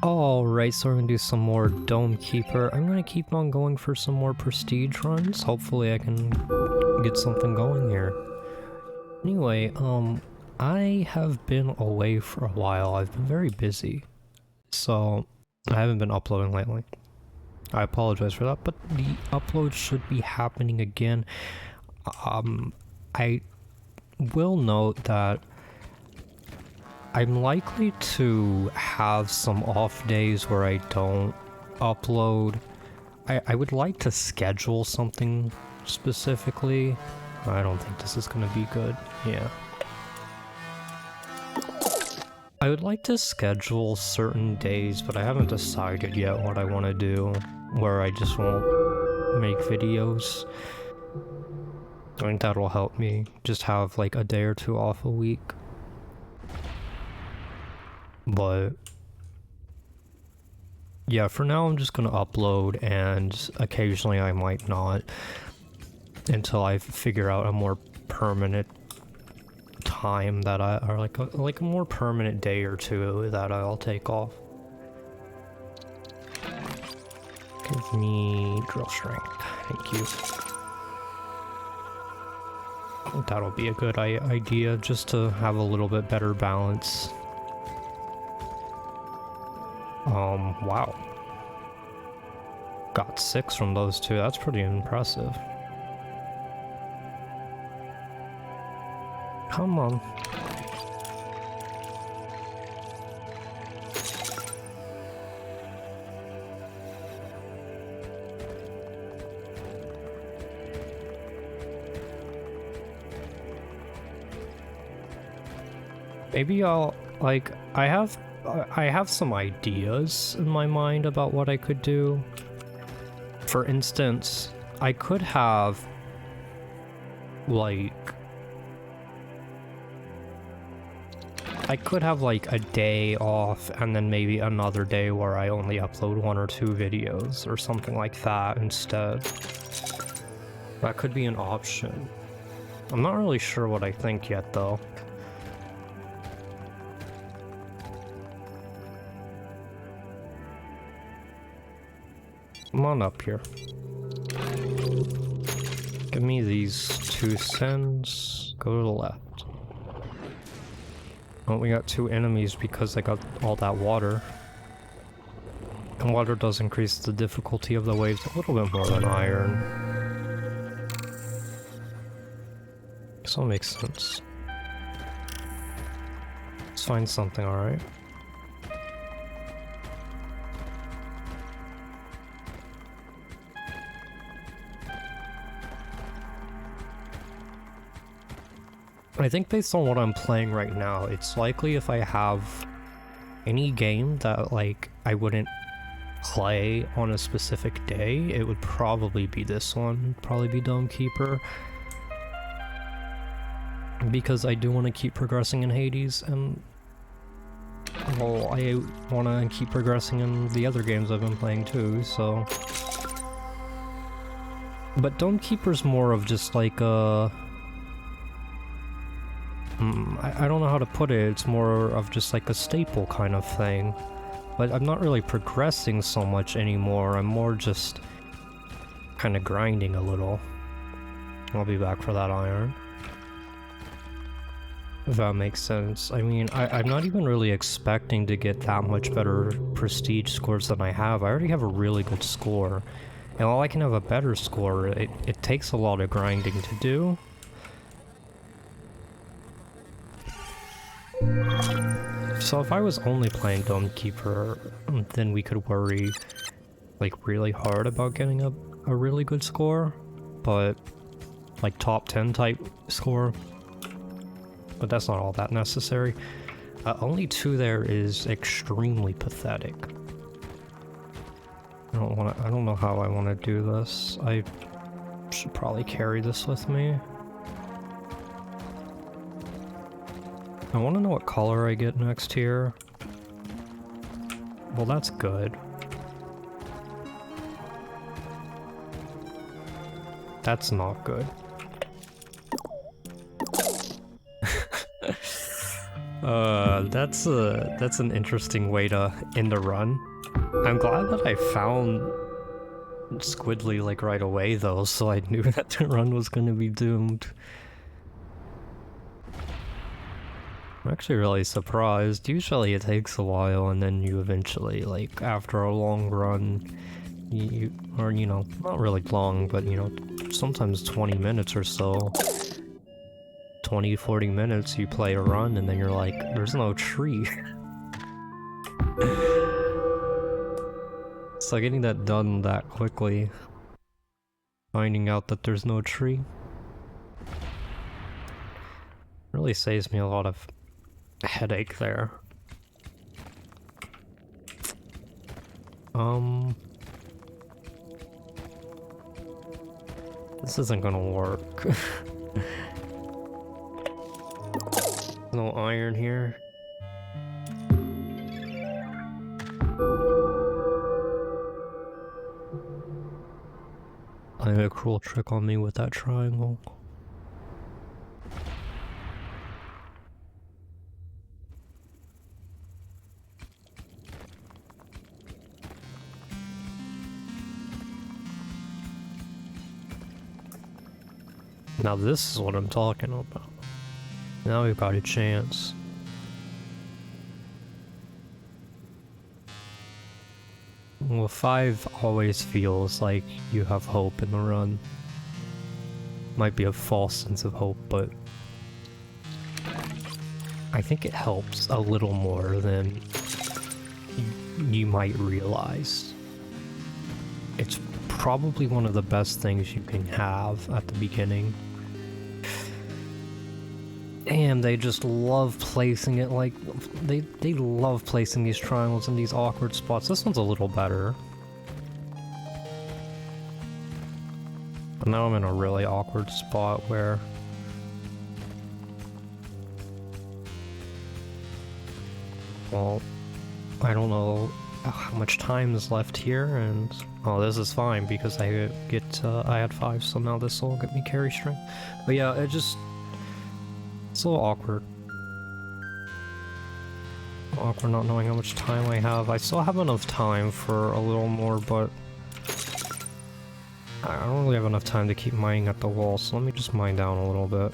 Alright, so we're gonna do some more Dome Keeper. I'm gonna keep on going for some more prestige runs. Hopefully I can get something going here. Anyway, I have been away for a while. I've been very busy. So, I haven't been uploading lately. I apologize for that, but the upload should be happening again. I will note that I'm likely to have some off days where I don't upload. I would like to schedule something specifically. I don't think this is gonna be good. Yeah. I would like to schedule certain days, but I haven't decided yet what I want to do, where I just won't make videos. I think that'll help me just have like a day or two off a week. But yeah, for now I'm just gonna upload, and occasionally I might not until I figure out a more permanent time that or like a more permanent day or two that I'll take off. Give me drill strength, thank you. I think that'll be a good idea, just to have a little bit better balance. Wow. Got 6 from those two, that's pretty impressive. Come on. Maybe I'll, like, I have some ideas in my mind about what I could do. For instance, I could have, like, a day off and then maybe another day where I only upload 1 or 2 videos or something like that instead. That could be an option. I'm not really sure what I think yet though. Come on up here. Give me these 2 cents. Go to the left. Oh, we got 2 enemies because I got all that water. And water does increase the difficulty of the waves a little bit more than iron. So it makes sense. Let's find something, alright? I think based on what I'm playing right now, it's likely if I have any game that, like, I wouldn't play on a specific day, it would probably be this one. Probably be Dome Keeper. Because I do want to keep progressing in Hades, and well, I want to keep progressing in the other games I've been playing too, so... But Dome Keeper's more of just like a... I don't know how to put it, it's more of just like a staple kind of thing. But I'm not really progressing so much anymore, I'm more just kind of grinding a little. I'll be back for that iron. If that makes sense. I mean, I'm not even really expecting to get that much better prestige scores than I have. I already have a really good score. And while I can have a better score, it takes a lot of grinding to do. So if I was only playing Dome Keeper, then we could worry, like, really hard about getting a really good score, but, like, top 10 type score, but that's not all that necessary. Only 2 there is extremely pathetic. I don't know how I want to do this. I should probably carry this with me. I want to know what color I get next here. Well, that's good. That's not good. That's an interesting way to end a run. I'm glad that I found Squidly like right away though, so I knew that the run was gonna be doomed. I'm actually really surprised. Usually it takes a while and then you eventually, like, after a long run, or you know, not really long, but you know, sometimes 20 minutes or so. 20-40 minutes you play a run and then you're like, there's no tree. So getting that done that quickly, finding out that there's no tree, really saves me a lot of headache there. This isn't gonna work. No iron here. I had a cruel trick on me with that triangle. Now this is what I'm talking about. Now we've got a chance. Well, 5 always feels like you have hope in the run. Might be a false sense of hope, but I think it helps a little more than you might realize. It's probably one of the best things you can have at the beginning. And they just love placing it like, they love placing these triangles in these awkward spots. This one's a little better. But now I'm in a really awkward spot where well, I don't know how much time is left here, and oh, this is fine because I had 5, so now this will get me carry strength. But yeah, it's a little awkward. Awkward not knowing how much time I have. I still have enough time for a little more, but I don't really have enough time to keep mining at the wall, so let me just mine down a little bit.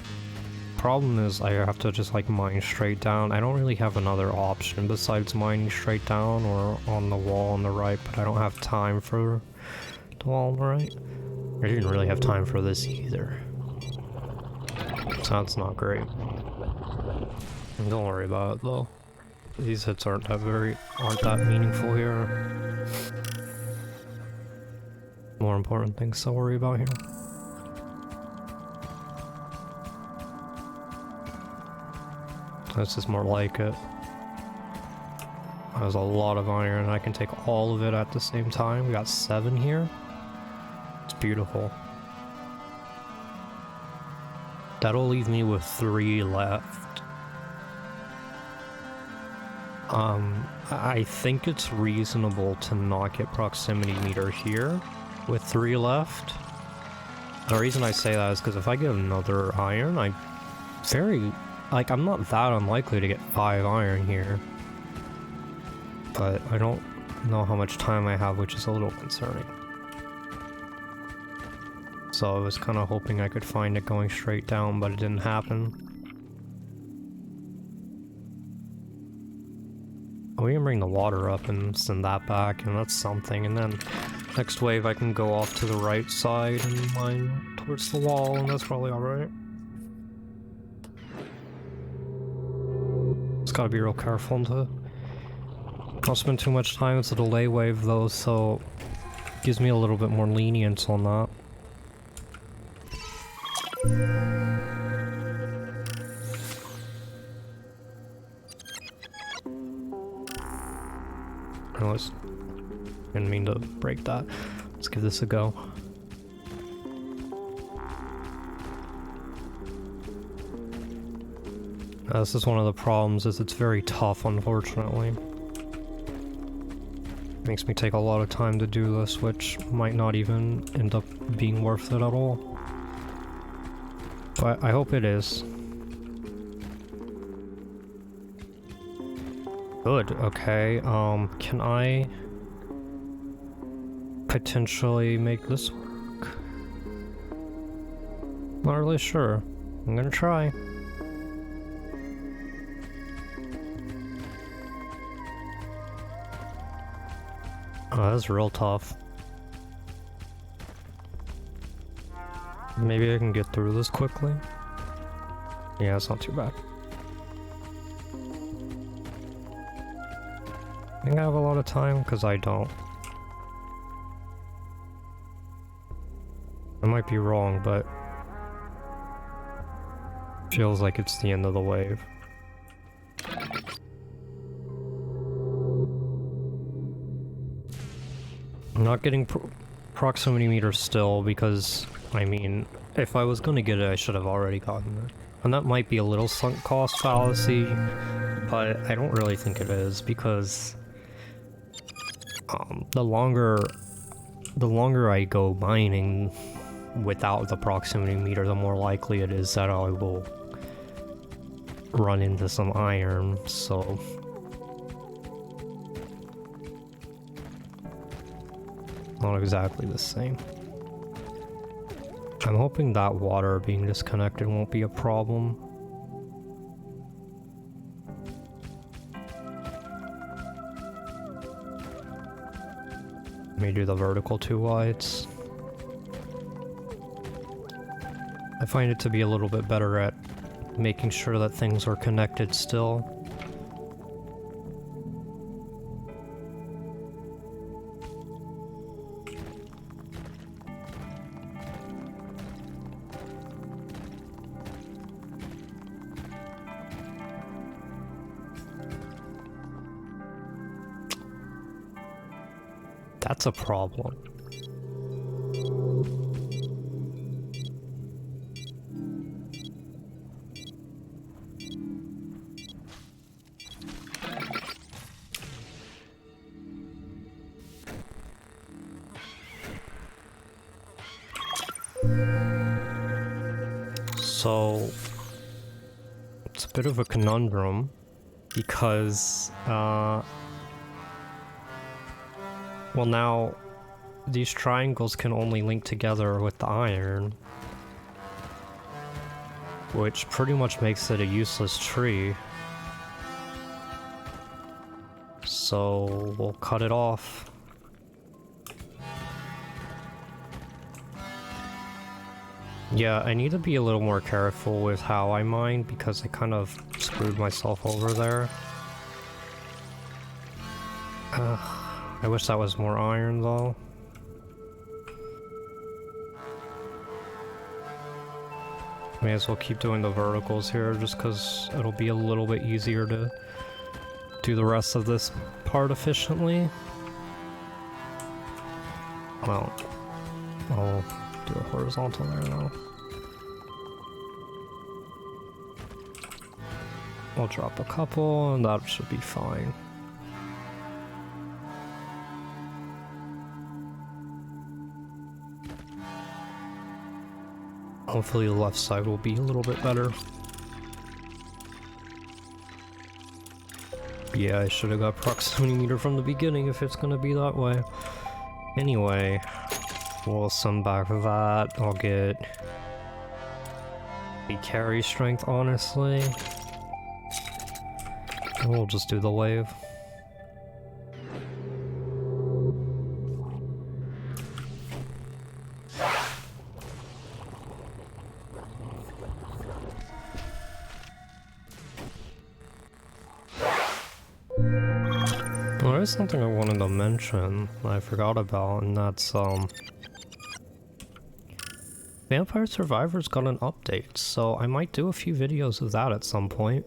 Problem is I have to just like mine straight down. I don't really have another option besides mining straight down or on the wall on the right, but I don't have time for the wall on the right. I didn't really have time for this either. So that's not great. Don't worry about it though. These hits aren't that meaningful here. More important things to worry about here. This is more like it. There's a lot of iron. I can take all of it at the same time. We got 7 here. It's beautiful. That'll leave me with 3 left. I think it's reasonable to not get proximity meter here with 3 left. The reason I say that is because if I get another iron, I'm not that unlikely to get 5 iron here. But I don't know how much time I have, which is a little concerning. So I was kind of hoping I could find it going straight down, but it didn't happen. We can bring the water up and send that back, and that's something. And then next wave I can go off to the right side and mine towards the wall, and that's probably alright. Just gotta be real careful to not spend too much time. It's a delay wave though, so it gives me a little bit more lenience on that. Didn't mean to break that. Let's give this a go. This is one of the problems, is it's very tough, unfortunately. Makes me take a lot of time to do this, which might not even end up being worth it at all. But I hope it is. Good, okay, can I potentially make this work? Not really sure. I'm gonna try. Oh, that's real tough. Maybe I can get through this quickly. Yeah, it's not too bad. I think I have a lot of time, because I don't. I might be wrong, but feels like it's the end of the wave. I'm not getting proximity meters still because, I mean, if I was gonna get it, I should have already gotten it. And that might be a little sunk cost fallacy, but I don't really think it is because the longer I go mining without the proximity meter, the more likely it is that I will run into some iron, so... Not exactly the same. I'm hoping that water being disconnected won't be a problem. Let me do the vertical 2 wides. I find it to be a little bit better at making sure that things are connected still. That's a problem. So, it's a bit of a conundrum because, well, now these triangles can only link together with the iron, which pretty much makes it a useless tree. So we'll cut it off. Yeah, I need to be a little more careful with how I mine because I kind of screwed myself over there. I wish that was more iron though. May as well keep doing the verticals here just because it'll be a little bit easier to do the rest of this part efficiently. Well, I'll do a horizontal there now. I'll drop a couple and that should be fine. Hopefully the left side will be a little bit better. Yeah, I should have got proximity meter from the beginning if it's gonna be that way. Anyway, we'll send back that. I'll get the carry strength, honestly. And we'll just do the wave. Well, there's something I wanted to mention that I forgot about, and that's, Vampire Survivors got an update, so I might do a few videos of that at some point.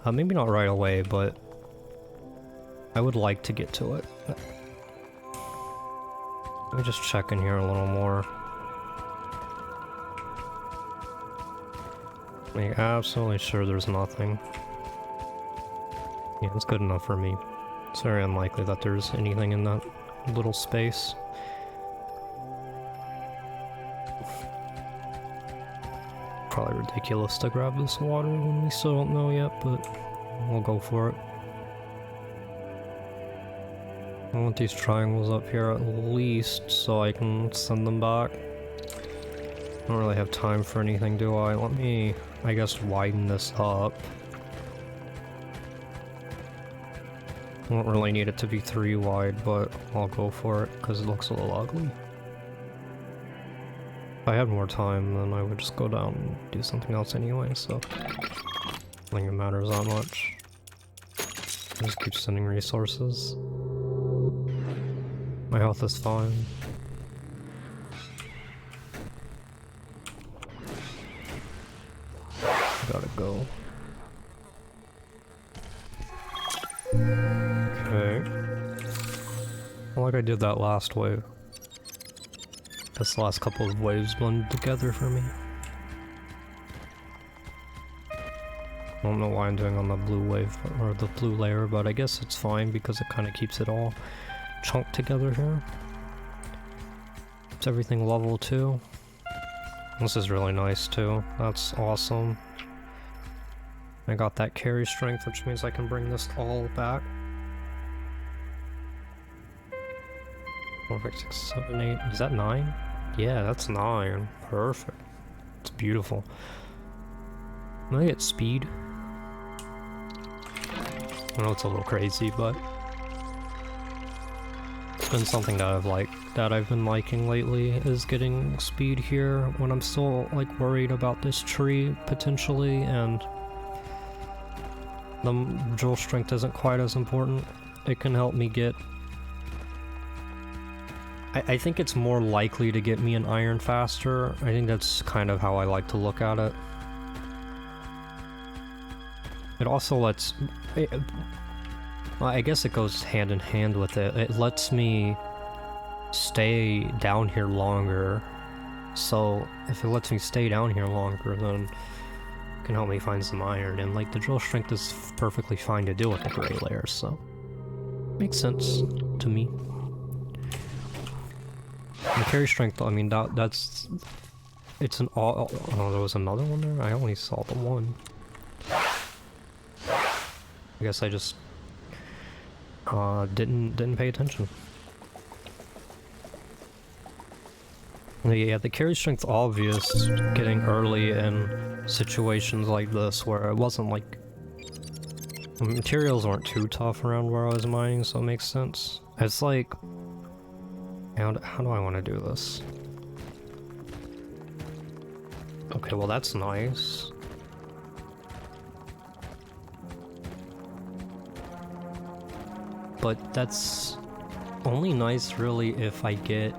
Maybe not right away, but I would like to get to it. Let me just check in here a little more. Make absolutely sure there's nothing. Yeah, it's good enough for me. It's very unlikely that there's anything in that little space. Probably ridiculous to grab this water when we still don't know yet, but we'll go for it. I want these triangles up here at least so I can send them back. I don't really have time for anything, do I? Let me, I guess, widen this up. I don't really need it to be 3 wide, but I'll go for it because it looks a little ugly. If I had more time, then I would just go down and do something else anyway, so I don't think it matters that much. Just keep sending resources. My health is fine. Gotta go. Okay. Well, like I did that last wave. This last couple of waves blended together for me. I don't know why I'm doing on the blue wave, or the blue layer, but I guess it's fine because it kind of keeps it all chunked together here. It's everything level 2. This is really nice too. That's awesome. I got that carry strength, which means I can bring this all back. 4, 5, 6, 7, 8. Is that 9? Yeah, that's 9. Perfect. It's beautiful. Can I get speed? I know it's a little crazy, but it's been something that I've been liking lately, is getting speed here when I'm still like worried about this tree potentially, and the drill strength isn't quite as important. It can help me get... I think it's more likely to get me an iron faster. I think that's kind of how I like to look at it. It also lets... well, I guess it goes hand in hand with it. It lets me stay down here longer. So if it lets me stay down here longer, then it can help me find some iron. And like the drill strength is perfectly fine to do with the gray layers, so makes sense to me. And carry strength, I mean, that's... It's an all... Oh, there was another one there? I only saw the one. I guess I just... didn't pay attention. Yeah, the carry strength's obvious getting early in situations like this where it wasn't like... The materials weren't too tough around where I was mining, so it makes sense. It's like... How do I want to do this? Okay, well that's nice. But that's only nice really if I get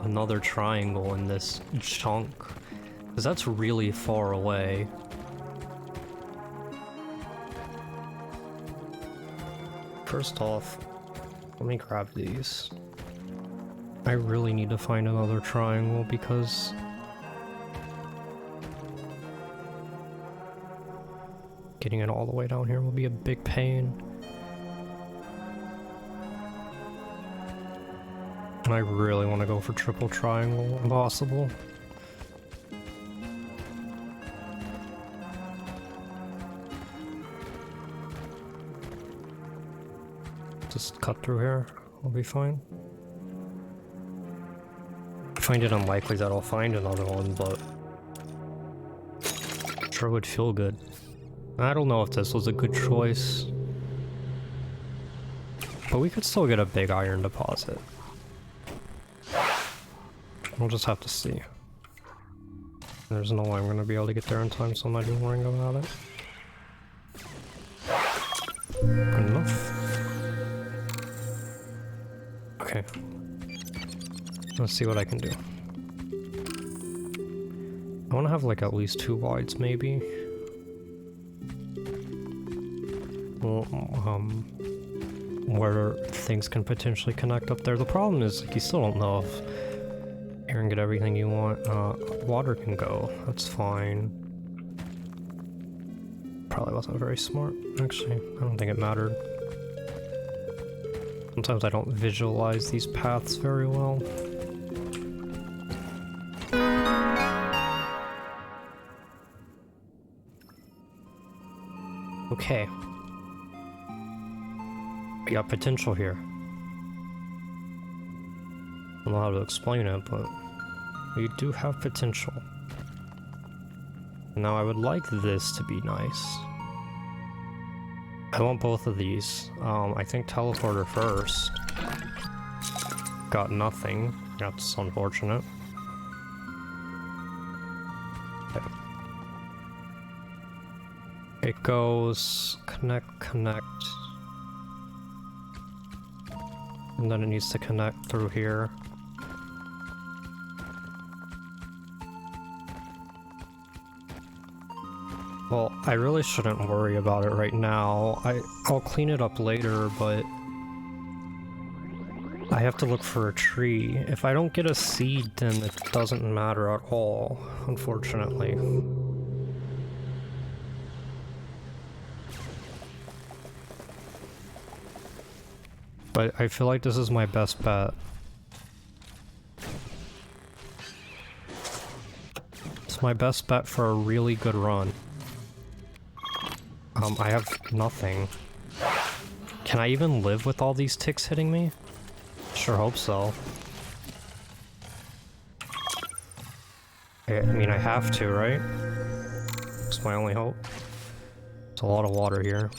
another triangle in this chunk, because that's really far away. First off, let me grab these. I really need to find another triangle because getting it all the way down here will be a big pain. And I really want to go for triple triangle if possible. Just cut through here, I'll be fine. I find it unlikely that I'll find another one, but sure would feel good. I don't know if this was a good choice, but we could still get a big iron deposit. We'll just have to see. There's no way I'm gonna be able to get there in time, so I'm not even worrying about it. Good enough. Okay. Let's see what I can do. I want to have like at least 2 wides, maybe. Well, where things can potentially connect up there. The problem is, like, you still don't know if you can get everything you want. Water can go. That's fine. Probably wasn't very smart, actually. I don't think it mattered. Sometimes I don't visualize these paths very well. Okay. We got potential here. I don't know how to explain it, but we do have potential. Now I would like this to be nice. I want both of these. I think teleporter first. Got nothing. That's unfortunate. Okay. It goes connect, connect. And then it needs to connect through here. Well, I really shouldn't worry about it right now. I'll clean it up later, but I have to look for a tree. If I don't get a seed, then it doesn't matter at all, unfortunately. But I feel like this is my best bet. It's my best bet for a really good run. I have nothing. Can I even live with all these ticks hitting me? Sure hope so. I mean, I have to, right? It's my only hope. There's a lot of water here.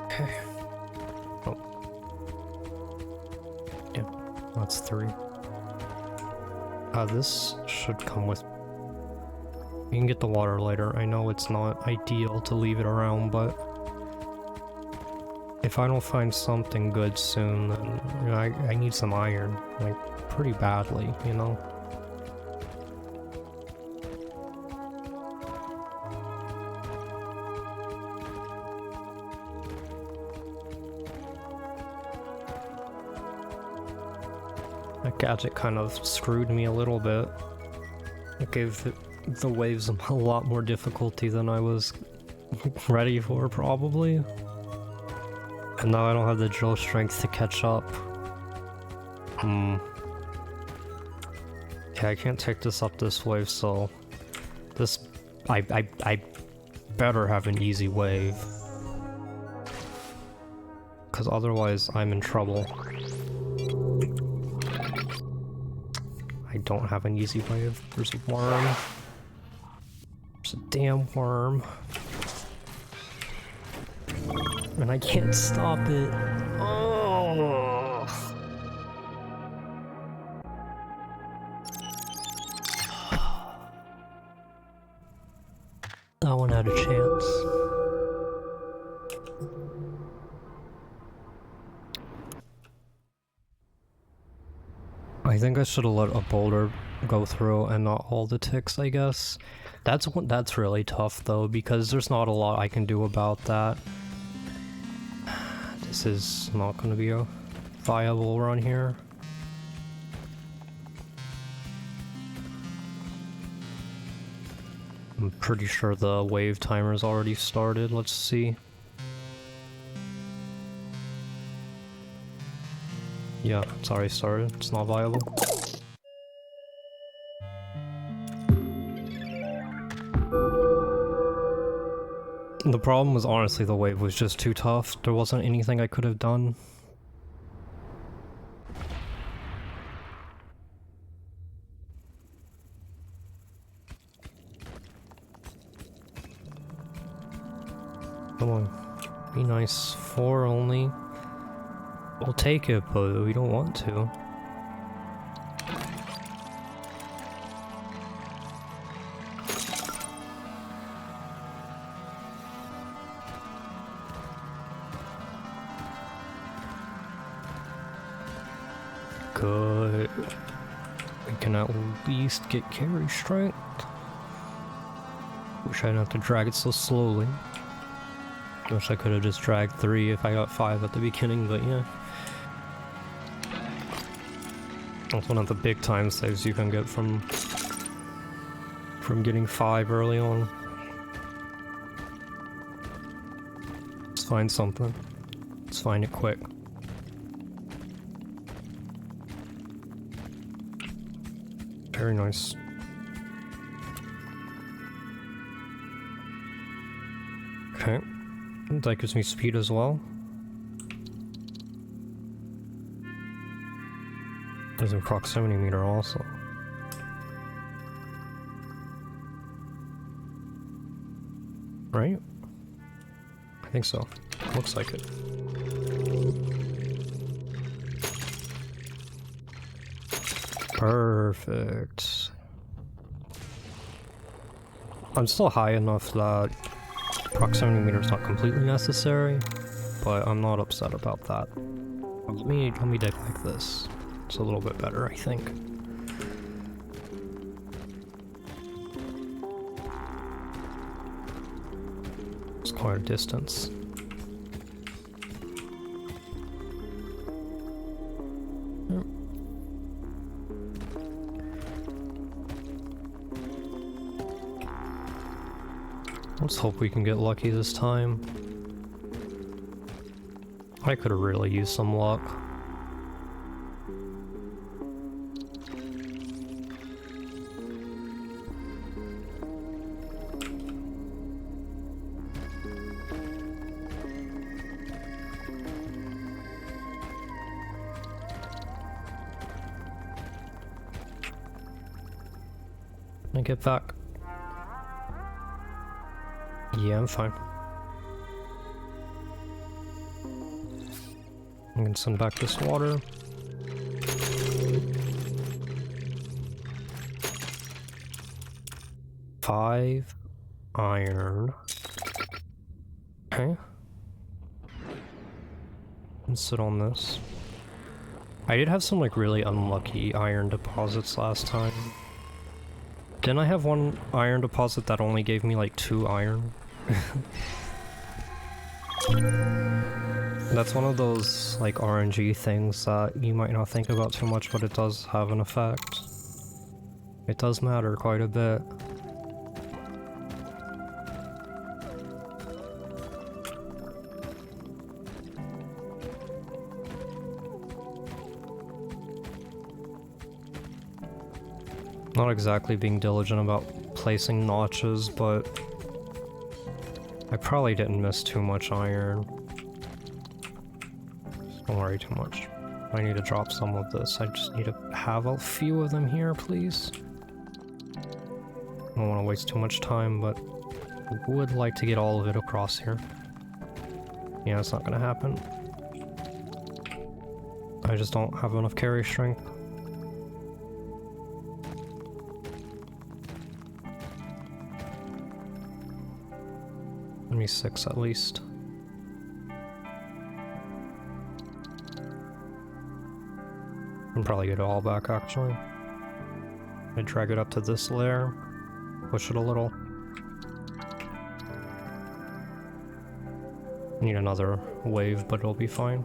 Okay. Oh. Yeah, that's 3. This should come with... You can get the water later. I know it's not ideal to leave it around, but... If I don't find something good soon, then you know, I need some iron. Like, pretty badly, you know? That gadget kind of screwed me a little bit. It gave the waves a lot more difficulty than I was ready for, probably. And now I don't have the drill strength to catch up. Okay, I can't take this up this wave, so... This... I better have an easy wave. Because otherwise I'm in trouble. I don't have an easy wave. There's a worm. There's a damn worm. And I can't stop it. Oh. That one had a chance. I think I should have let a boulder go through and not all the ticks, I guess. That's really tough though, because there's not a lot I can do about that. This is not going to be a viable run here. I'm pretty sure the wave timer's already started. Let's see. Yeah, it's already started. It's not viable. The problem was honestly the wave was just too tough. There wasn't anything I could have done. Come on. Be nice. 4 only. We'll take it, but we don't want to. Good. We can at least get carry strength. Wish I didn't have to drag it so slowly. Wish I could have just dragged 3 if I got 5 at the beginning, but yeah. That's one of the big time saves you can get from getting 5 early on. Let's find something. Let's find it quick. Very nice. Okay. That gives me speed as well. There's a proximity meter also. Right? I think so. Looks like it. Perfect. I'm still high enough that proximity meter is not completely necessary, but I'm not upset about that. Let me dig like this. It's a little bit better, I think. It's quite a distance. Let's hope we can get lucky this time. I could have really used some luck. Can I get back? Yeah, I'm fine. I'm gonna send back this water. Five iron. Okay. Let's sit on this. I did have some like really unlucky iron deposits last time. Didn't I have one iron deposit that only gave me like 2 iron? That's one of those like RNG things that you might not think about too much, but it does have an effect. It does matter quite a bit. Not exactly being diligent about placing notches, but I probably didn't miss too much iron. Don't worry too much. I need to drop some of this. I just need to have a few of them here, please. I don't want to waste too much time, but I would like to get all of it across here. Yeah, it's not gonna happen. I just don't have enough carry strength. Give me 6 at least. I can probably get it all back actually. I drag it up to this layer, push it a little. Need another wave, but it'll be fine.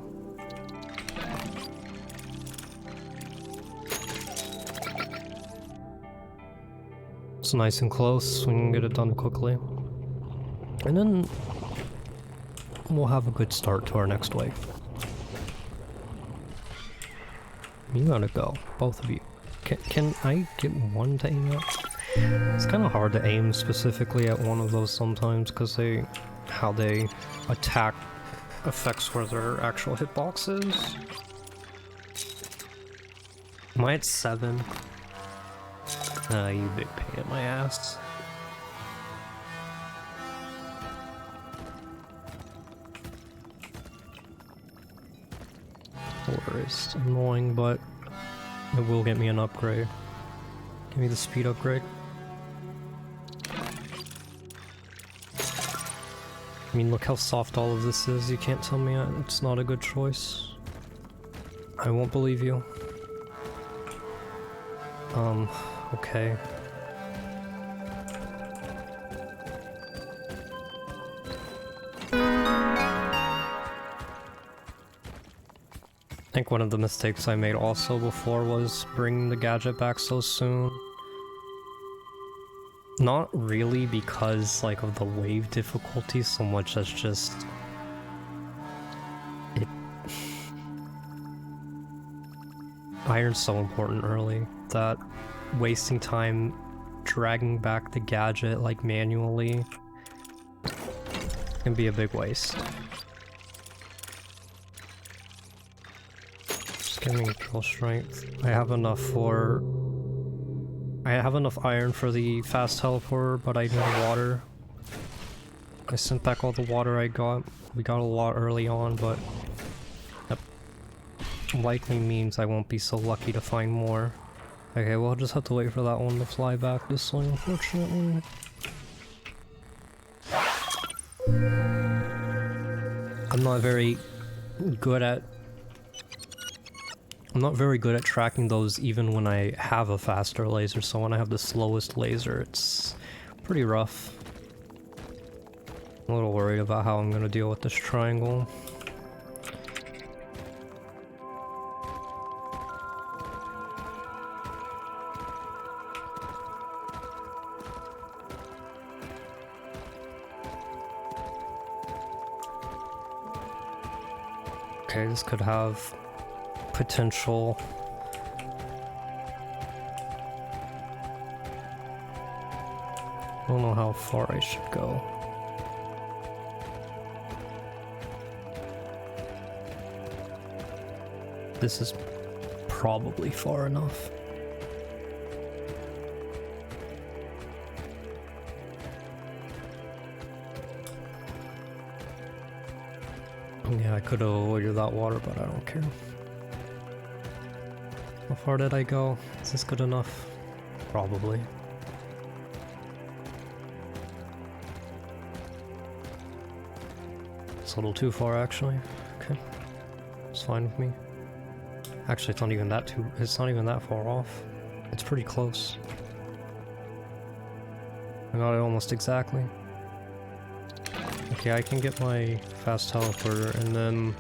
It's nice and close, we can get it done quickly. And then we'll have a good start to our next wave. You gotta go, both of you. Can I get one to aim at? It's kind of hard to aim specifically at one of those sometimes because how they attack affects where their actual hitbox is. Am I at 7? You big pain in my ass. Is annoying, but it will get me an upgrade. Give me the speed upgrade. I mean, look how soft all of this is. You can't tell me it's not a good choice. I won't believe you. Okay. I think one of the mistakes I made also before was bringing the gadget back so soon. Not really because like of the wave difficulty so much as just it. Iron's so important early that wasting time dragging back the gadget like manually can be a big waste. Just give me drill strength. I have enough iron for the fast teleporter, but I need water. I sent back all the water I got. We got a lot early on, but that likely means I won't be so lucky to find more. Okay, well, I'll just have to wait for that one to fly back this way, unfortunately. I'm not very good at tracking those even when I have a faster laser, so when I have the slowest laser, it's pretty rough. I'm a little worried about how I'm gonna deal with this triangle. Okay, this could have potential. I don't know how far I should go. This is probably far enough. Yeah, I could have avoided that water, but I don't care. How far did I go? Is this good enough? Probably. It's a little too far, actually. Okay. It's fine with me. Actually, it's not even that far off. It's pretty close. I got it almost exactly. Okay, I can get my fast teleporter, and then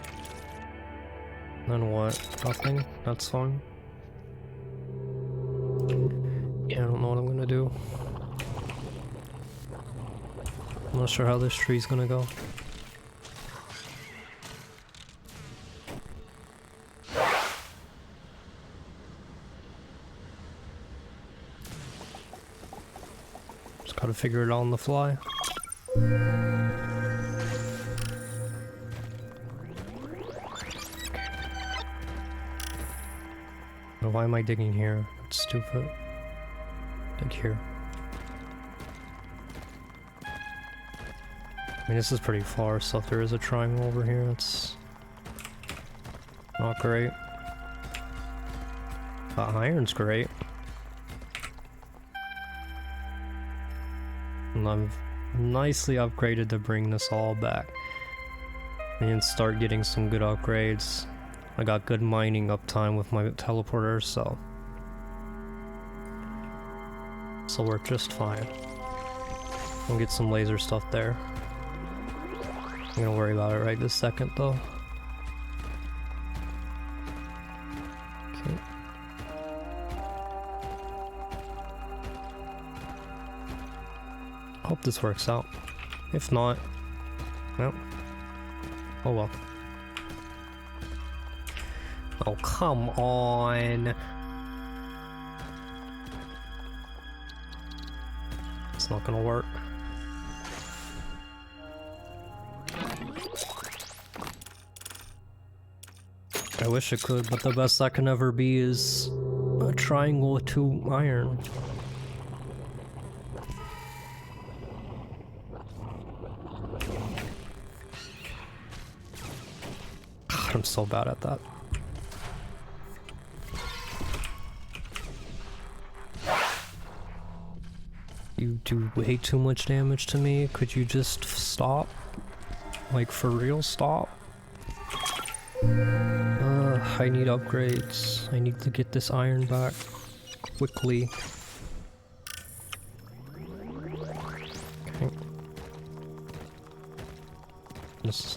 what? Nothing? That's fine. Yeah, I don't know what I'm gonna do. I'm not sure how this tree's gonna go. Just gotta figure it out on the fly. Why am I digging here? It's stupid. Dig here. I mean, this is pretty far, so if there is a triangle over here, it's not great. Iron's great. And I've nicely upgraded to bring this all back. We can start getting some good upgrades. I got good mining uptime with my teleporter, so we're just fine. We'll get some laser stuff there. I'm gonna worry about it right this second, though. Okay. Hope this works out. If not, well, oh well. Oh, come on. It's not gonna work. I wish it could, but the best that can ever be is a triangle with 2 iron. God, I'm so bad at that. You do way too much damage to me. Could you just stop? Like, for real, stop? I need upgrades. I need to get this iron back quickly. Okay. This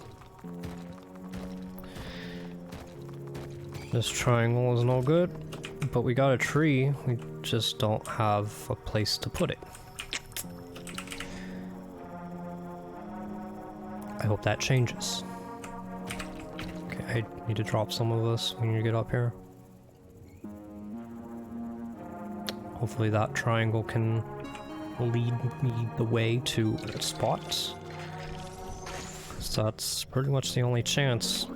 triangle is no good, but we got a tree. We just don't have a place to put it. I hope that changes. Okay, I need to drop some of this. We need to get up here. Hopefully that triangle can lead me the way to spots. So that's pretty much the only chance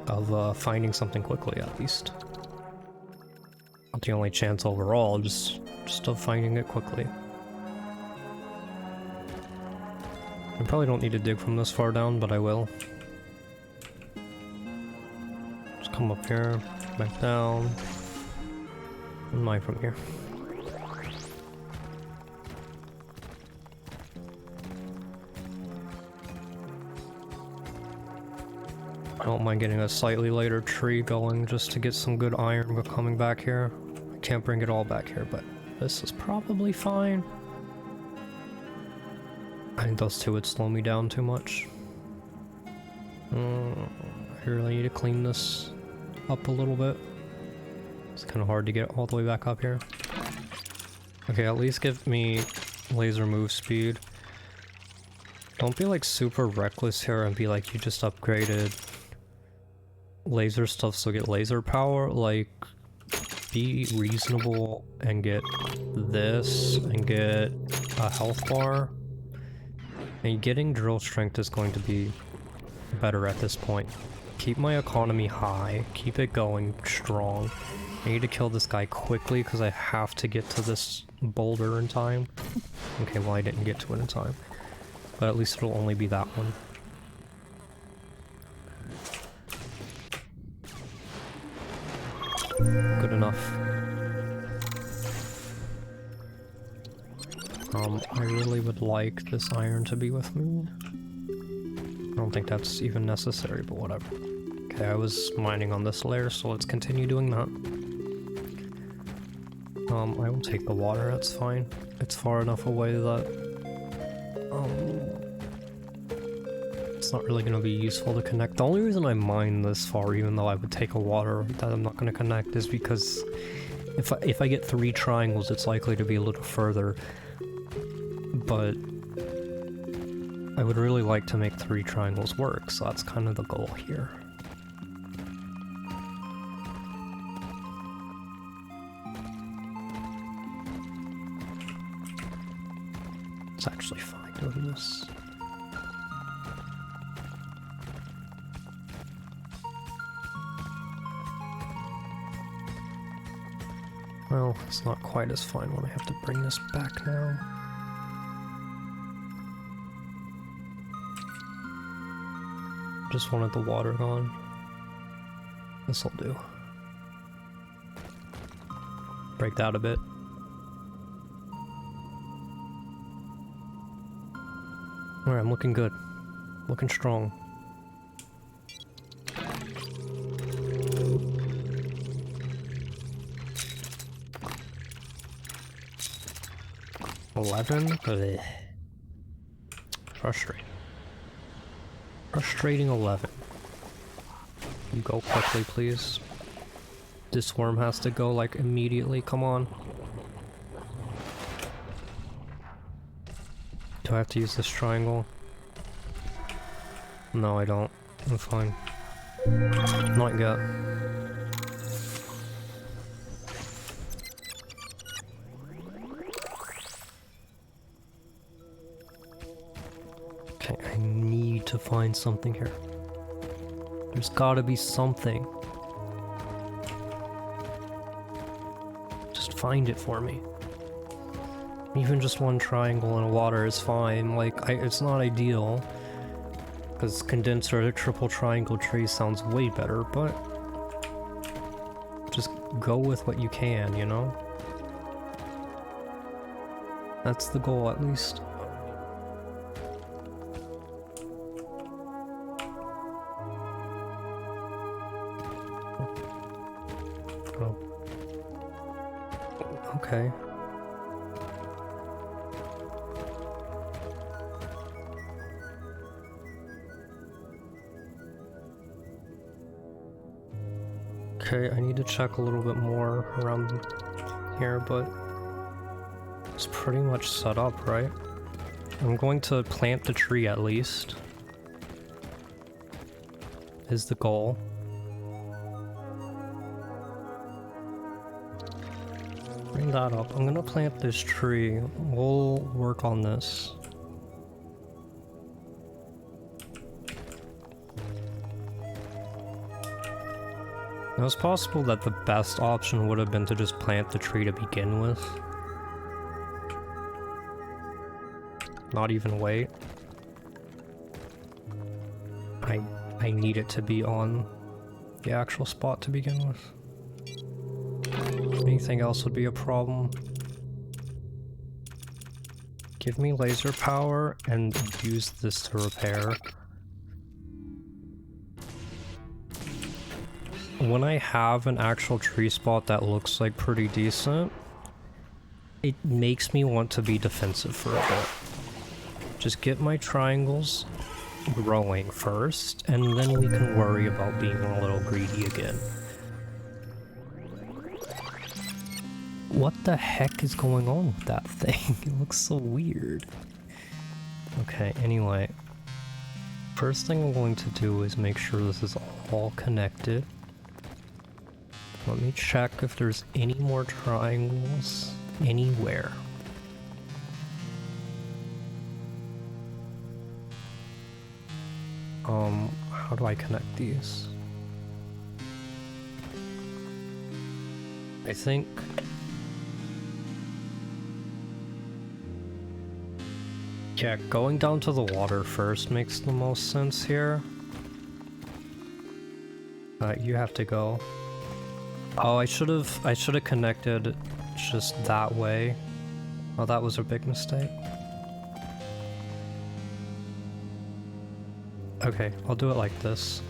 of finding something quickly, at least. Not the only chance overall, just of finding it quickly. I probably don't need to dig from this far down, but I will. Just come up here, back down, and mine from here. I don't mind getting a slightly later tree going just to get some good iron coming back here. I can't bring it all back here, but this is probably fine. I think those two would slow me down too much. I really need to clean this up a little bit. It's kind of hard to get all the way back up here. Okay, at least give me laser move speed. Don't be like super reckless here and be like you just upgraded laser stuff so get laser power. Like, be reasonable and get this and get a health bar. And getting drill strength is going to be better at this point. Keep my economy high, keep it going strong. I need to kill this guy quickly because I have to get to this boulder in time. Okay, well I didn't get to it in time. But at least it'll only be that one. Good enough. I really would like this iron to be with me. I don't think that's even necessary, but whatever. Okay, I was mining on this layer, so let's continue doing that. I will take the water, that's fine. It's far enough away that it's not really going to be useful to connect. The only reason I mine this far, even though I would take a water that I'm not going to connect, is because if I get 3 triangles, it's likely to be a little further. But I would really like to make 3 triangles work, so that's kind of the goal here. It's actually fine doing this. Well, it's not quite as fine when I have to bring this back now. Just wanted the water gone. This'll do. Break that a bit. Alright, I'm looking good. Looking strong. $11? Frustrating. Frustrating 11. You go quickly, please. This worm has to go, like, immediately. Come on. Do I have to use this triangle? No, I don't. I'm fine. Not yet. Okay, I need to find something here. There's gotta be something. Just find it for me. Even just one triangle in water is fine. Like, it's not ideal, because condenser triple triangle tree sounds way better, but just go with what you can, you know? That's the goal, at least. Oh. Okay. Okay, I need to check a little bit more around here, but it's pretty much set up, right? I'm going to plant the tree at least. Is the goal. clean that up. I'm gonna plant this tree. We'll work on this. Now, it's possible that the best option would have been to just plant the tree to begin with. Not even wait. I need it to be on the actual spot to begin with. Anything else would be a problem. Give me laser power and use this to repair. When I have an actual tree spot that looks like pretty decent, it makes me want to be defensive for a bit. Just get my triangles growing first, and then we can worry about being a little greedy again. What the heck is going on with that thing? It looks so weird. Okay, anyway. First thing I'm going to do is make sure this is all connected. Let me check if there's any more triangles anywhere. How do I connect these? I think... yeah, going down to the water first makes the most sense here. You have to go. Oh, I should have connected just that way. Oh, that was a big mistake. Okay, I'll do it like this.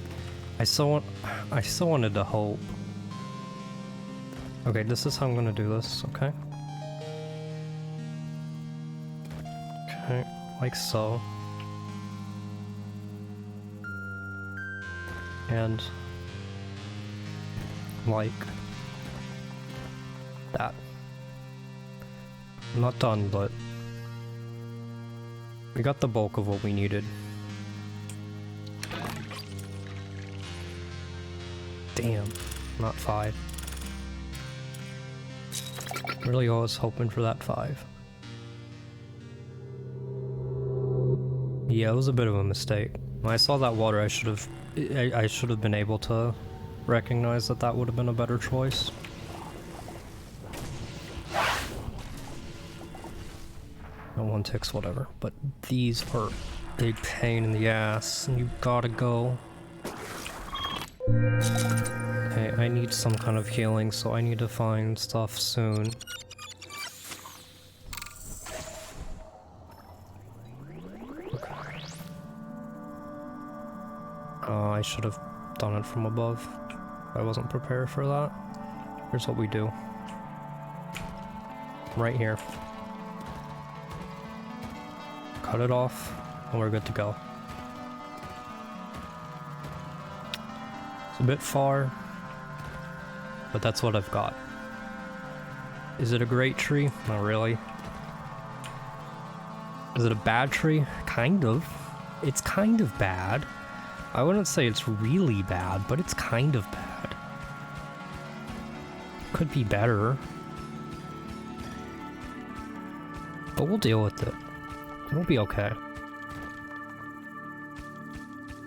I still wanted to hope. Okay, this is how I'm gonna do this, okay? Okay, like so. And like that. I'm not done, but we got the bulk of what we needed. Damn, not 5. Really, I was hoping for that 5. Yeah, it was a bit of a mistake. When I saw that water, I should have been able to recognize that that would have been a better choice. No one ticks, whatever. But these are big pain in the ass, and you gotta go. Okay, I need some kind of healing, so I need to find stuff soon. Okay. I should have done it from above. I wasn't prepared for that. Here's what we do. Right here. Cut it off, and we're good to go. It's a bit far, but that's what I've got. Is it a great tree? Not really. Is it a bad tree? Kind of. It's kind of bad. I wouldn't say it's really bad, but it's kind of bad. Could be better. But we'll deal with it. It'll be okay.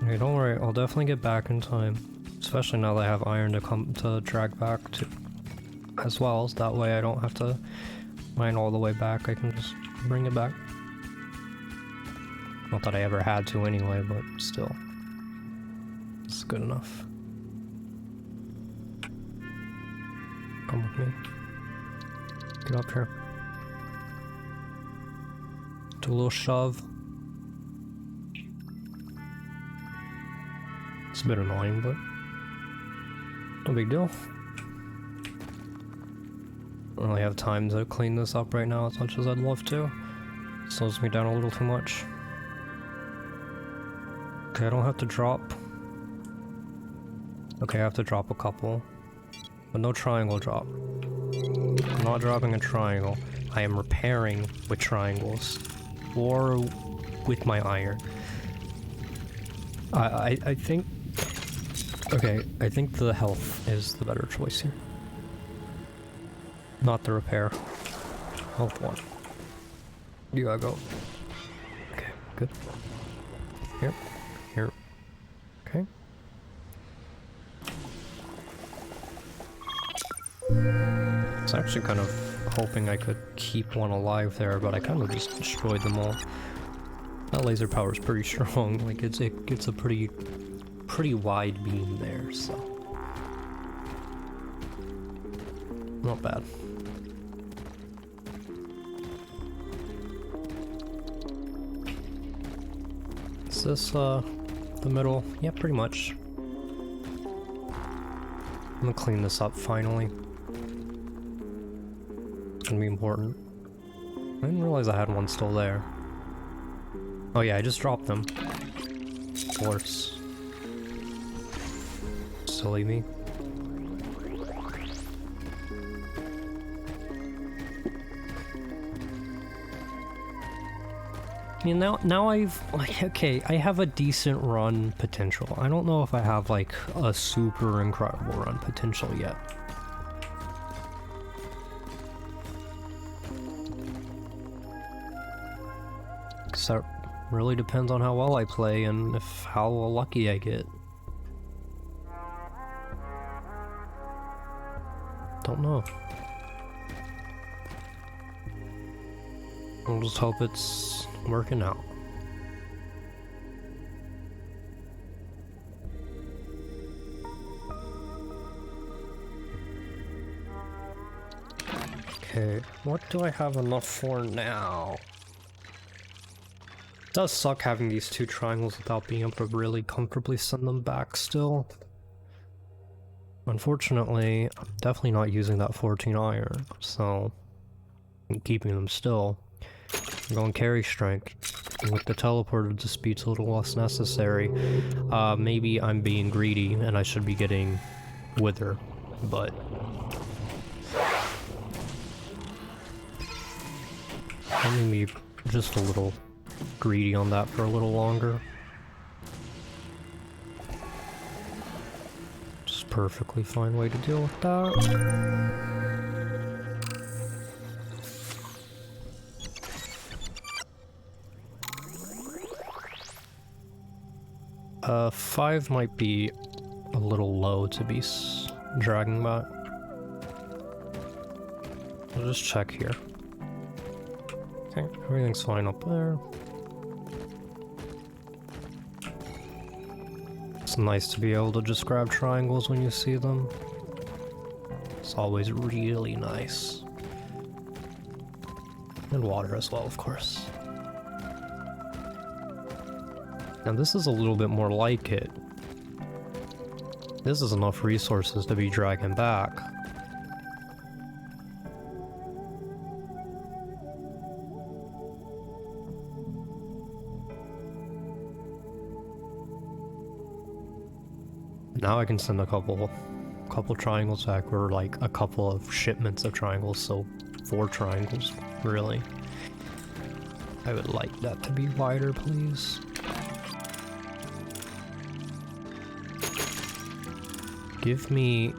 Okay, don't worry, I'll definitely get back in time. Especially now that I have iron to come to drag back to as well, so that way I don't have to mine all the way back, I can just bring it back. Not that I ever had to anyway, but still. It's good enough. Come with me. Get up here. Do a little shove. It's a bit annoying, but no big deal. I don't really have time to clean this up right now as much as I'd love to. It slows me down a little too much. Okay, I don't have to drop. Okay, I have to drop a couple. But no triangle drop. I'm not dropping a triangle. I am repairing with triangles. Or with my iron. I think... Okay, I think the health is the better choice here. Not the repair. Health 1. You gotta go. Okay, good. Here. Here. Okay. I was actually kind of hoping I could keep one alive there, but I kind of just destroyed them all. That laser power is pretty strong. Like it gets a pretty wide beam there, so not bad. Is this the middle? Yeah, pretty much. I'm gonna clean this up finally. It's gonna be important. I didn't realize I had one still there. Oh yeah, I just dropped them. Of course. Silly me. I mean, now I've, like, okay, I have a decent run potential. I don't know if I have, like, a super incredible run potential yet. Because that really depends on how well I play and how lucky I get. Don't know. I'll just hope it's working out. Okay, what do I have enough for now? It does suck having these two triangles without being able to really comfortably send them back still. Unfortunately, I'm definitely not using that 14 iron, so I'm keeping them still. I'm going carry strength. And with the teleporter, the speed's a little less necessary. Maybe I'm being greedy and I should be getting Wither, but let me be just a little greedy on that for a little longer. Just perfectly fine way to deal with that. 5 might be a little low to be dragging back. I'll just check here. Okay, everything's fine up there. It's nice to be able to just grab triangles when you see them. It's always really nice. And water as well, of course. Now this is a little bit more like it. This is enough resources to be dragging back. Now I can send a couple triangles back, or like a couple of shipments of triangles, so 4 triangles, really. I would like that to be wider, please. Give me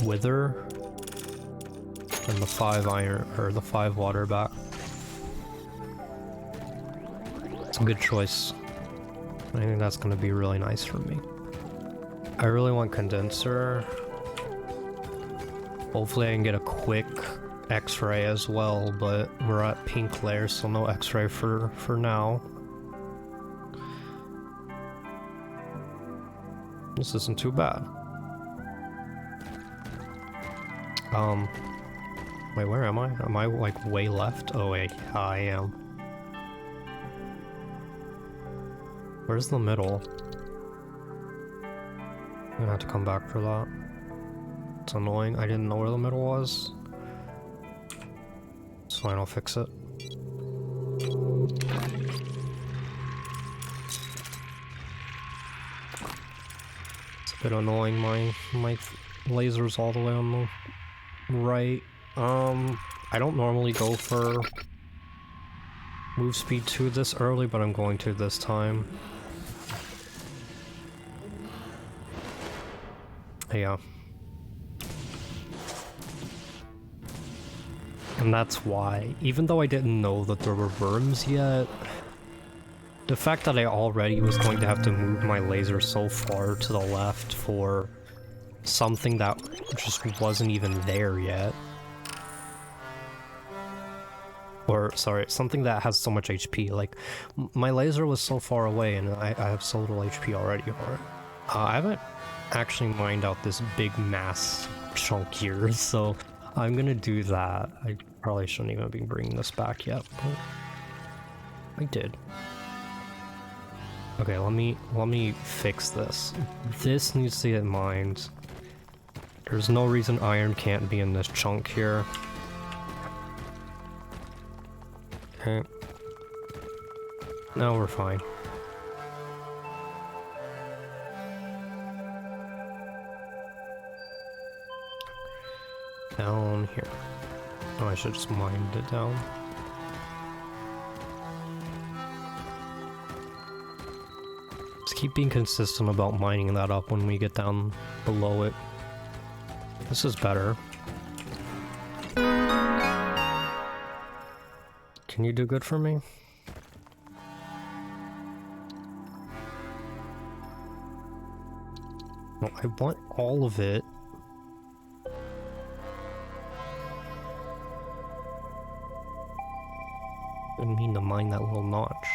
Wither and the 5 iron, or the 5 water back. It's a good choice. I think that's gonna be really nice for me. I really want condenser. Hopefully I can get a quick X-ray as well, but we're at pink layer, so no X-ray for now. This isn't too bad. Wait, where am I? Am I like way left? Oh wait, I am. Where's the middle? I'm gonna have to come back for that. It's annoying, I didn't know where the middle was. It's fine, I'll fix it. Bit annoying, my laser's all the way on the right. I don't normally go for move speed 2 this early, but I'm going to this time. Yeah. And that's why, even though I didn't know that there were worms yet, the fact that I already was going to have to move my laser so far to the left for something that just wasn't even there yet. Or, sorry, something that has so much HP. Like, my laser was so far away and I have so little HP already for it. I haven't actually mined out this big mass chunk here, so I'm gonna do that. I probably shouldn't even be bringing this back yet, but I did. Okay, let me fix this. This needs to get mined. There's no reason iron can't be in this chunk here. Okay. Now we're fine. Down here. Oh, I should just mine it down. Just keep being consistent about mining that up when we get down below it. This is better. Can you do good for me? No, I want all of it. Didn't mean to mine that little notch.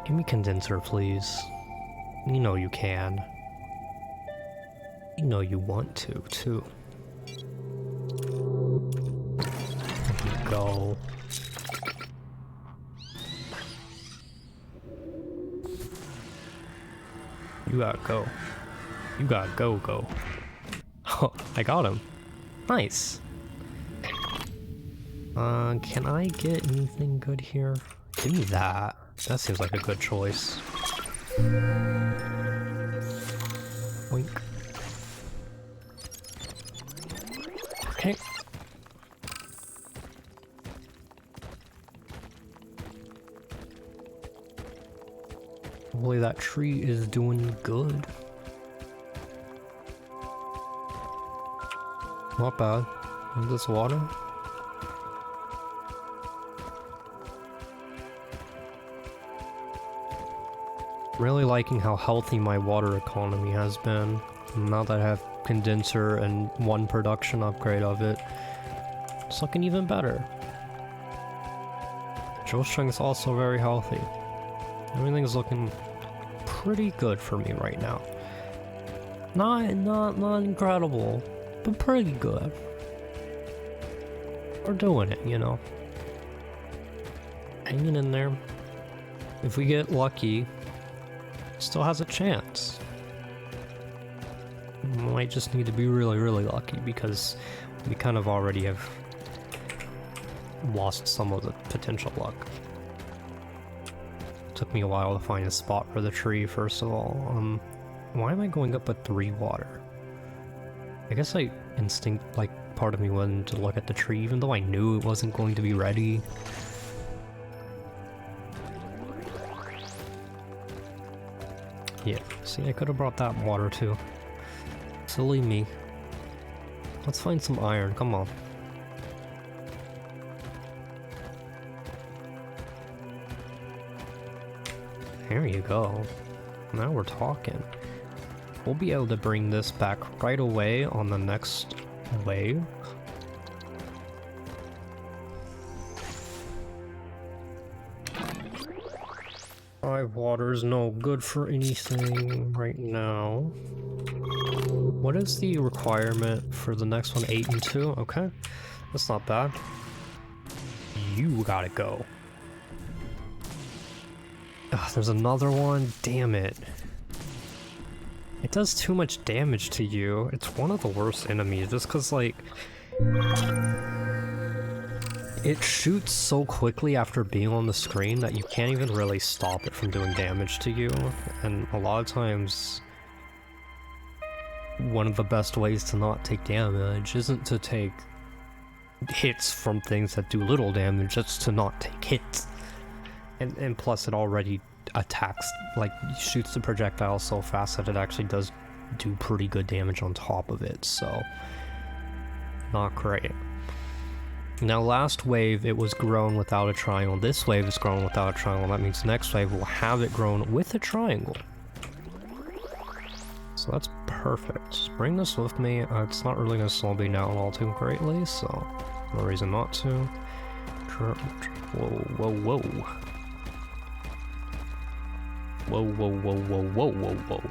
Give me condenser, please. You know you can. You know you want to, too. There you go. You gotta go. You gotta go. Oh, I got him. Nice. Can I get anything good here? Give me that. That seems like a good choice. Boink. Okay. Hopefully that tree is doing good. Not bad. Is this water? Really liking how healthy my water economy has been. Now that I have condenser and one production upgrade of it, it's looking even better. Drawstring's also very healthy. Everything's looking pretty good for me right now. Not incredible, but pretty good. We're doing it, you know. Hanging in there. If we get lucky, still has a chance. Might just need to be really, really lucky because we kind of already have lost some of the potential luck. Took me a while to find a spot for the tree, first of all. Why am I going up with 3 water? I guess part of me wanted to look at the tree even though I knew it wasn't going to be ready. Yeah, see, I could have brought that water too. Silly me. Let's find some iron, come on. There you go. Now we're talking. We'll be able to bring this back right away on the next wave. Water's no good for anything right now. What is the requirement for the next one? 8 and 2? Okay, that's not bad. You gotta go. Ugh, there's another one. Damn it. It does too much damage to you. It's one of the worst enemies just because, like, it shoots so quickly after being on the screen that you can't even really stop it from doing damage to you. And a lot of times, one of the best ways to not take damage isn't to take hits from things that do little damage, it's to not take hits. And plus it already attacks, like, shoots the projectile so fast that it actually does do pretty good damage on top of it, so not great. Now last wave it was grown without a triangle, this wave is grown without a triangle, that means next wave will have it grown with a triangle. So that's perfect. Just bring this with me, it's not really going to slow me down all too greatly, so no reason not to. Whoa, whoa, whoa. Whoa, whoa, whoa, whoa, whoa, whoa, whoa.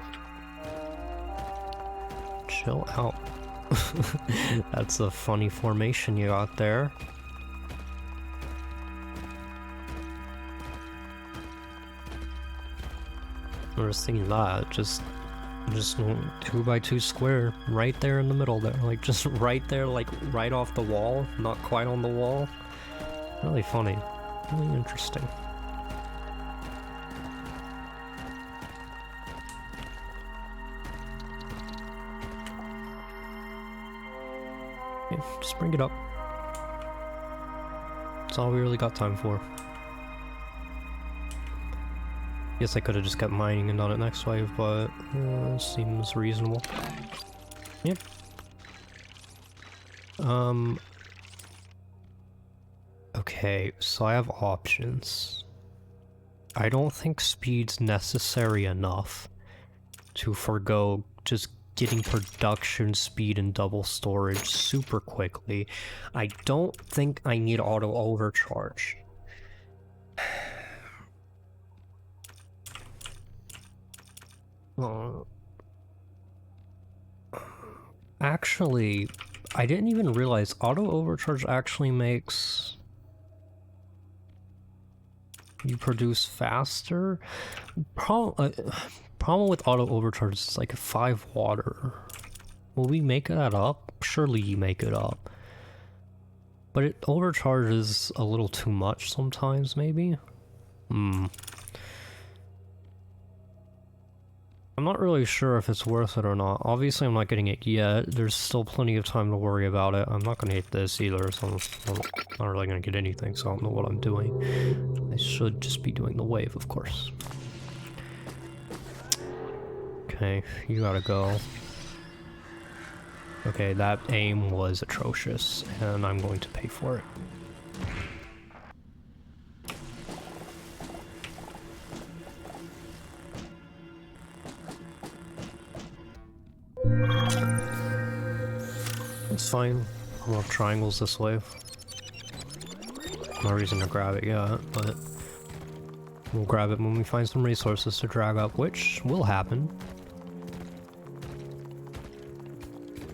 Chill out. That's a funny formation you got there. I was thinking that, just 2x2 square right there in the middle there, like just right there, like right off the wall, not quite on the wall. Really funny, really interesting. Okay, just bring it up. That's all we really got time for. Guess I could have just kept mining and done it next wave, but seems reasonable. Yep. Okay, so I have options. I don't think speed's necessary enough to forgo just getting production speed and double storage super quickly. I don't think I need auto overcharge. Actually, I didn't even realize auto overcharge actually makes you produce faster. Problem with auto overcharge is like 5 water. Will we make that up? Surely you make it up. But it overcharges a little too much sometimes, maybe? I'm not really sure if it's worth it or not. Obviously I'm not getting it yet. There's still plenty of time to worry about it. I'm not gonna hit this either, so I'm not really gonna get anything, so I don't know what I'm doing. I should just be doing the wave, of course. Okay, you gotta go. Okay, that aim was atrocious, and I'm going to pay for it. It's fine. I love triangles this wave. No reason to grab it yet, but we'll grab it when we find some resources to drag up, which will happen.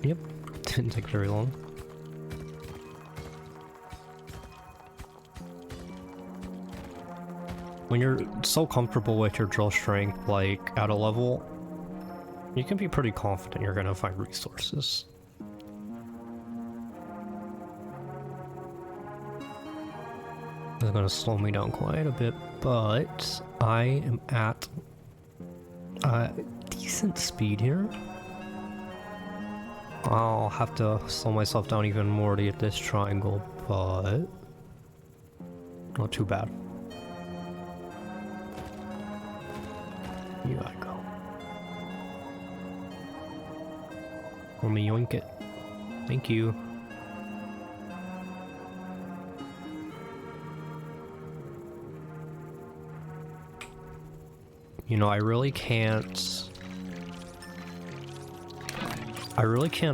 Yep, didn't take very long. When you're so comfortable with your drill strength, like, at a level, you can be pretty confident you're gonna find resources. It's gonna slow me down quite a bit, but I am at a decent speed here. I'll have to slow myself down even more to get this triangle, but not too bad. You gotta go. Let me yoink it. Thank you. You know, I really can't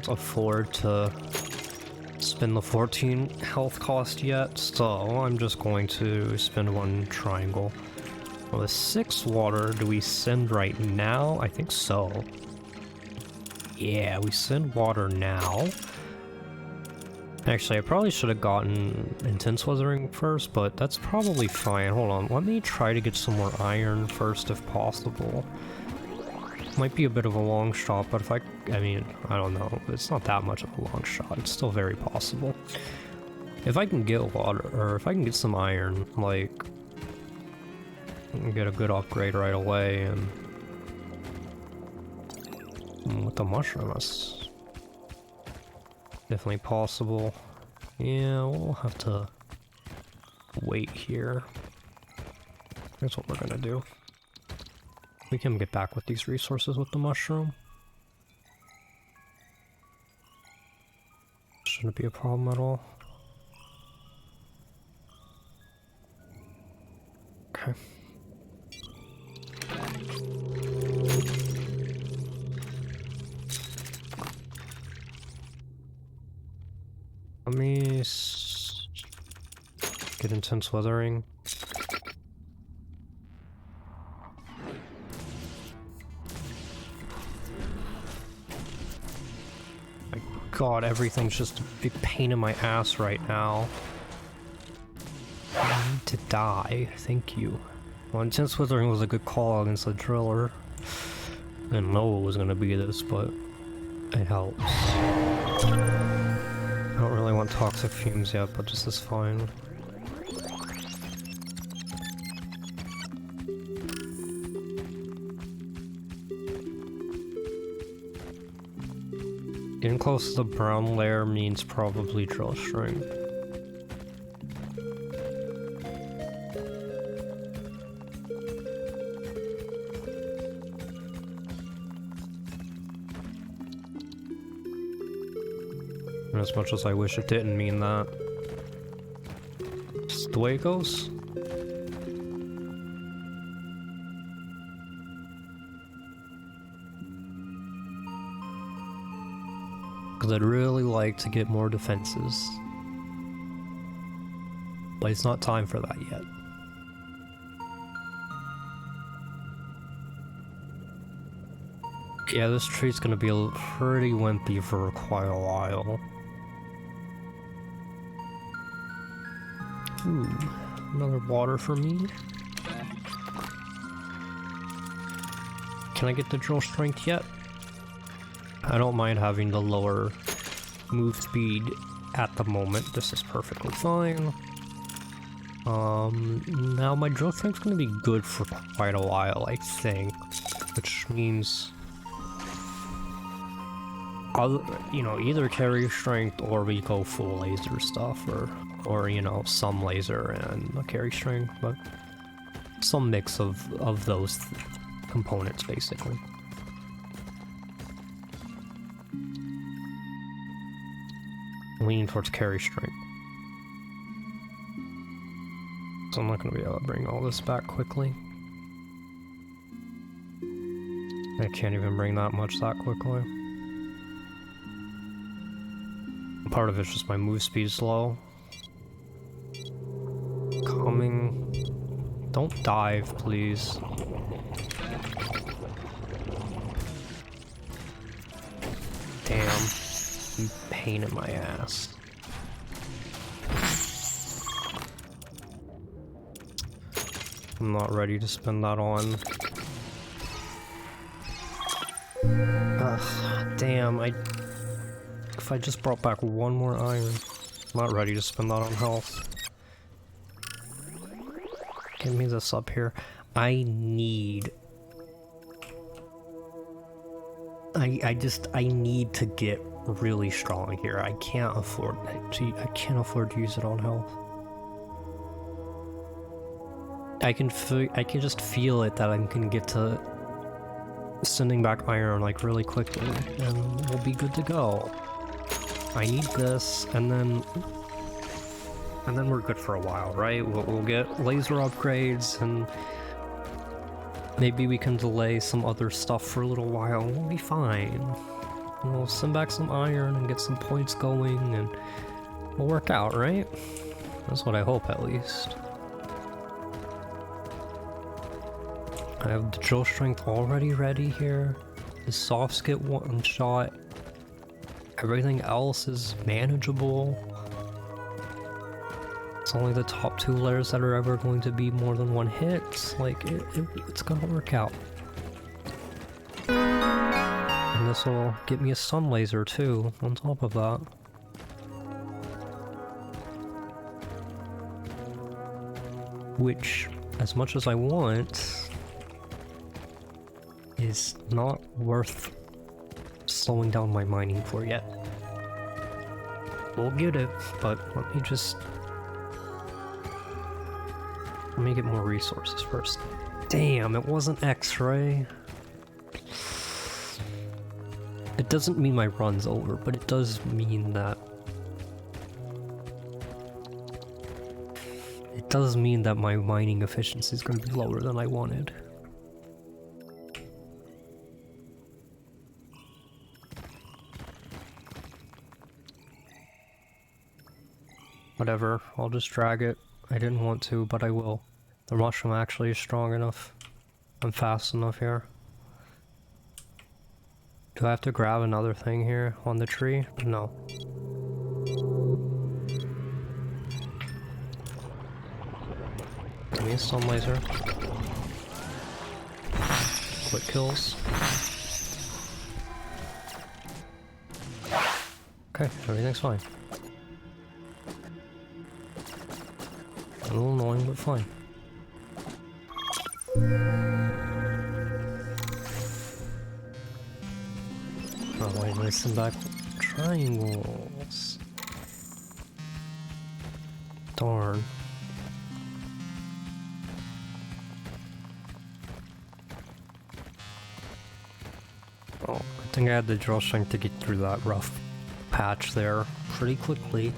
afford to spend the 14 health cost yet, so I'm just going to spend 1 triangle. Well, the 6 water, do we send right now? I think so. Yeah, we send water now. Actually, I probably should have gotten Intense Weathering first, but that's probably fine. Hold on, let me try to get some more iron first if possible. Might be a bit of a long shot, but if I mean, I don't know. It's not that much of a long shot. It's still very possible. If I can get water, or if I can get some iron, like, get a good upgrade right away, and with the mushroom, that's definitely possible. Yeah, we'll have to wait here. That's what we're gonna do. We can get back with these resources with the mushroom. shouldn't be a problem at all. Okay. Let me get intense weathering. My god, everything's just a big pain in my ass right now. I need to die, thank you. Well, intense weathering was a good call against the driller. I didn't know it was gonna be this, but it helps. I don't really want toxic fumes yet, but this is fine. Getting close to the brown layer means probably drill string. As much as I wish it didn't mean that. Just the way it goes. Because I'd really like to get more defenses. But it's not time for that yet. Yeah, this tree's gonna be pretty wimpy for quite a while. Ooh, another water for me. Can I get the drill strength yet? I don't mind having the lower move speed at the moment. This is perfectly fine. Now my drill strength's gonna be good for quite a while, I think. Which means you know, either carry strength or we go full laser stuff, or you know, some laser and a carry strength, but some mix of those components basically. Leaning towards carry strength. So I'm not going to be able to bring all this back quickly. I can't even bring that much that quickly. Part of it's just my move speed slow. Coming. Don't dive, please. Damn. You pain in my ass. I'm not ready to spend that on. Ugh, damn, if I just brought back one more iron, I'm not ready to spend that on health. Give me this up here. I need... I need to get really strong here. I can't afford to use it on health. I can just feel it that I can get to sending back iron like really quickly and we'll be good to go. I need this, and then we're good for a while, right? We'll get laser upgrades, and maybe we can delay some other stuff for a little while, and we'll be fine. We'll send back some iron and get some points going, and we'll work out, right? That's what I hope, at least. I have the drill strength already ready here. The softs get one shot. Everything else is manageable. It's only the top two layers that are ever going to be more than one hit. Like, it's gonna work out. And this will get me a stun laser too, on top of that. Which, as much as I want, is not worth slowing down my mining for yet. We'll get it, but let me get more resources first. Damn, it wasn't X-ray. It doesn't mean my run's over, but it does mean that does mean that my mining efficiency is going to be lower than I wanted. Whatever, I'll just drag it. I didn't want to, but I will. The mushroom actually is strong enough. I'm fast enough here. Do I have to grab another thing here on the tree? No. Give me a stun laser. Quick kills. Okay, everything's fine. A little annoying, but fine. Oh wait, listen back. Triangles. Darn. Oh, I think I had the draw strength to get through that rough patch there pretty quickly.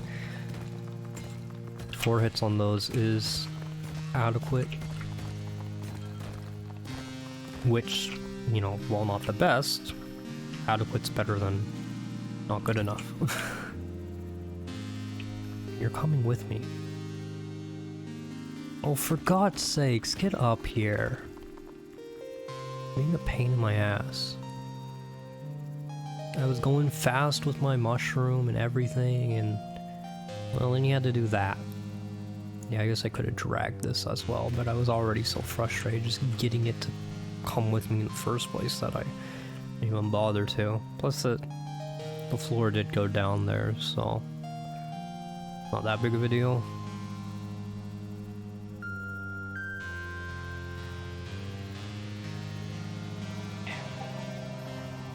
4 hits on those is adequate. Which, you know, while not the best, adequate's better than not good enough. You're coming with me. Oh, for God's sakes, get up here. Being a pain in my ass. I was going fast with my mushroom and everything, and well, then you had to do that. Yeah, I guess I could have dragged this as well, but I was already so frustrated just getting it to come with me in the first place that I didn't even bother to. Plus the floor did go down there, so not that big of a deal.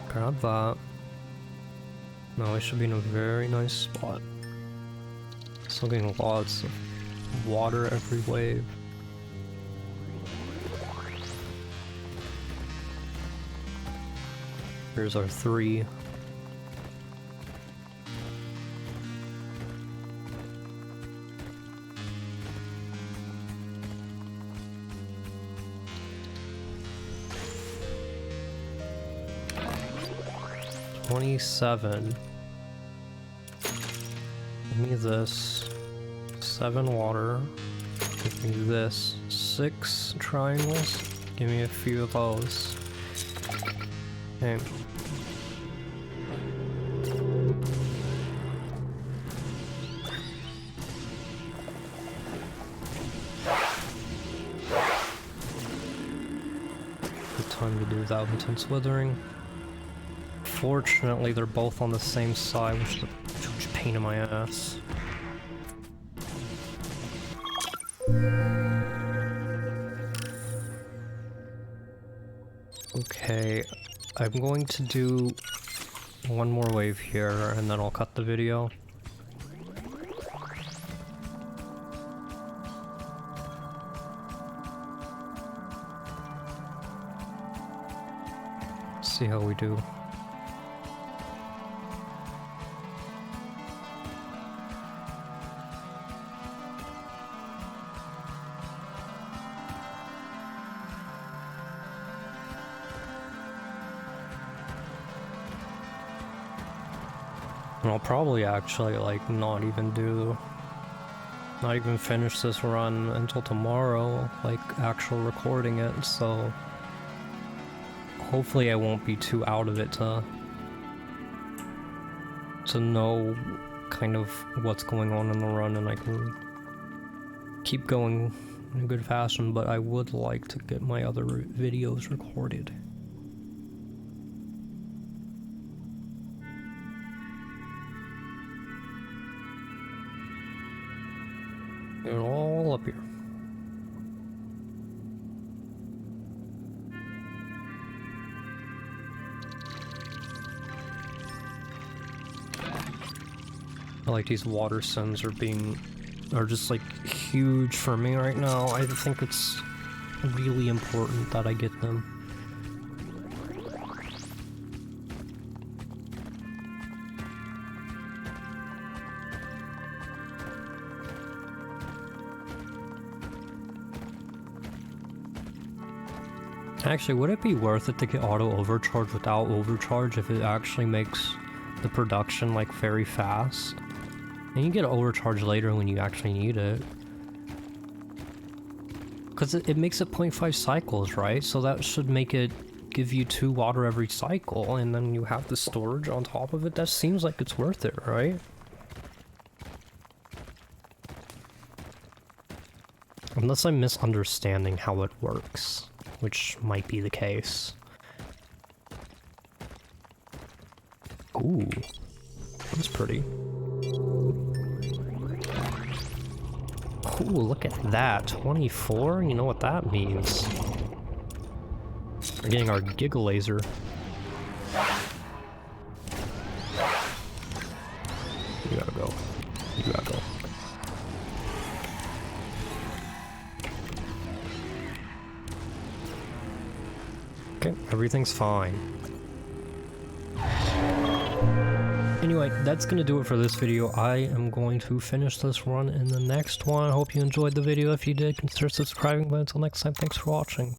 Grab that. No, I should be in a very nice spot. Still getting lots of water every wave. Here's our 3. $27. Give me this. 7 water. Give me this. 6 triangles. Give me a few of those. Okay. Good time to do that intense withering. Fortunately, they're both on the same side, which is a huge pain in my ass. Okay, I'm going to do one more wave here, and then I'll cut the video. See how we do. And I'll probably actually like not even finish this run until tomorrow, like actual recording it, so hopefully I won't be too out of it to know kind of what's going on in the run, and I can keep going in a good fashion, but I would like to get my other videos recorded. They're all up here. I like these water sends are just like huge for me right now. I think it's really important that I get them. Actually, would it be worth it to get auto overcharge without overcharge if it actually makes the production like very fast? And you get overcharge later when you actually need it. Because it makes it 0.5 cycles, right? So that should make it give you 2 water every cycle, and then you have the storage on top of it. That seems like it's worth it, right? Unless I'm misunderstanding how it works, which might be the case. Ooh, that's pretty. Ooh, look at that. 24? You know what that means. We're getting our Giga Laser. You gotta go. You gotta go. Okay, everything's fine. Anyway, that's gonna do it for this video. I am going to finish this run in the next one. I hope you enjoyed the video. If you did, consider subscribing. But until next time, thanks for watching.